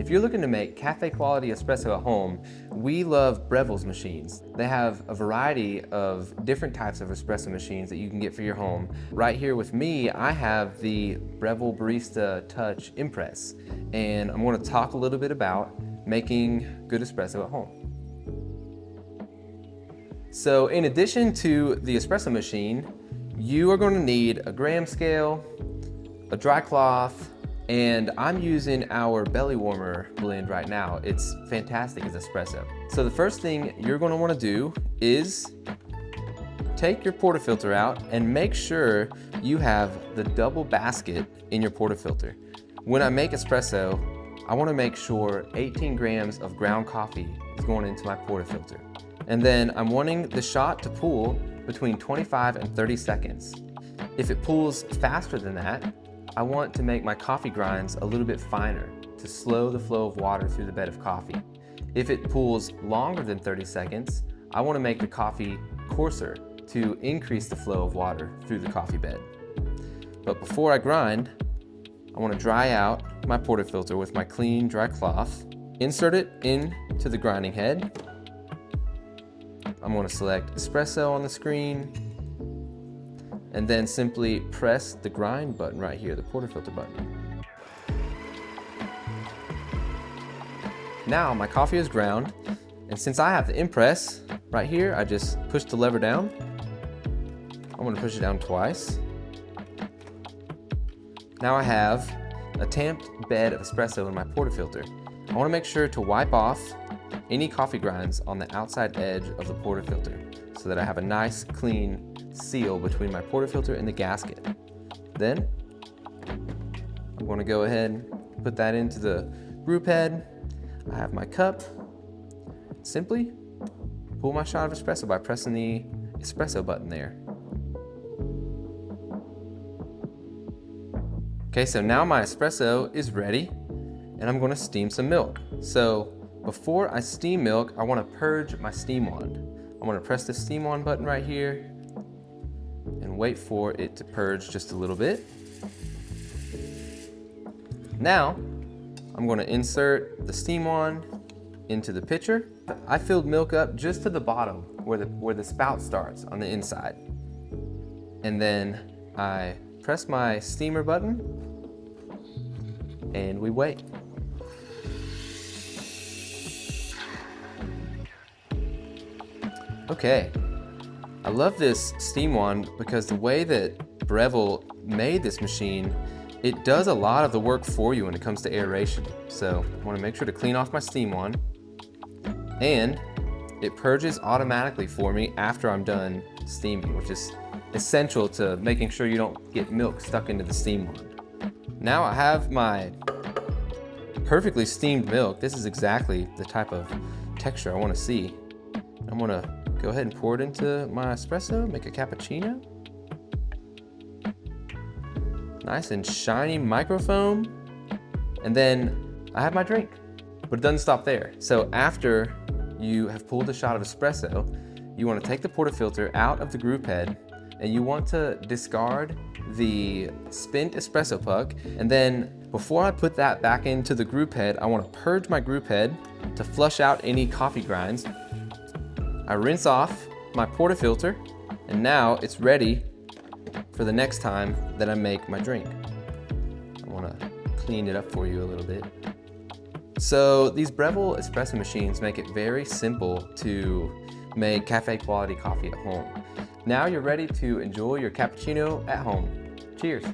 If you're looking to make cafe-quality espresso at home, we love Breville's machines. They have a variety of different types of espresso machines that you can get for your home. Right here with me, I have the Breville Barista Touch Impress, and I'm going to talk a little bit about making good espresso at home. So in addition to the espresso machine, you are going to need a gram scale, a dry cloth, and I'm using our belly warmer blend right now. It's fantastic as espresso. So the first thing you're going to want to do is take your portafilter out and make sure you have the double basket in your portafilter. When I make espresso, I want to make sure 18 grams of ground coffee is going into my portafilter. And then I'm wanting the shot to pool between 25 and 30 seconds. If it pools faster than that, I want to make my coffee grinds a little bit finer to slow the flow of water through the bed of coffee. If it pools longer than 30 seconds, I want to make the coffee coarser to increase the flow of water through the coffee bed. But before I grind, I want to dry out my portafilter with my clean, dry cloth, insert it into the grinding head. I'm going to select espresso on the screen, and then simply press the grind button right here, the portafilter button. Now my coffee is ground, and since I have the impress right here, I just push the lever down. I'm going to push it down twice. Now I have a tamped bed of espresso in my portafilter. I want to make sure to wipe off any coffee grinds on the outside edge of the portafilter so that I have a nice clean seal between my portafilter and the gasket. Then I'm going to go ahead and put that into the brew head. I have my cup. Simply pull my shot of espresso by pressing the espresso button there. Okay, so now my espresso is ready, and I'm going to steam some milk. So before I steam milk, I want to purge my steam wand. I'm going to press the steam wand button right here and wait for it to purge just a little bit. Now, I'm going to insert the steam wand into the pitcher. I filled milk up just to the bottom where the spout starts on the inside. And then I press my steamer button and we wait. Okay, I love this steam wand because the way that Breville made this machine, it does a lot of the work for you when it comes to aeration. So I want to make sure to clean off my steam wand, and it purges automatically for me after I'm done steaming, which is essential to making sure you don't get milk stuck into the steam wand. Now I have my perfectly steamed milk. This is exactly the type of texture I want to see. I'm going to go ahead and pour it into my espresso, make a cappuccino. Nice and shiny microfoam. And then I have my drink. But it doesn't stop there. So after you have pulled a shot of espresso, you want to take the portafilter out of the group head, and you want to discard the spent espresso puck. And then before I put that back into the group head, I want to purge my group head to flush out any coffee grinds. I rinse off my portafilter, and now it's ready for the next time that I make my drink. I want to clean it up for you a little bit. So these Breville espresso machines make it very simple to make cafe quality coffee at home. Now you're ready to enjoy your cappuccino at home. Cheers.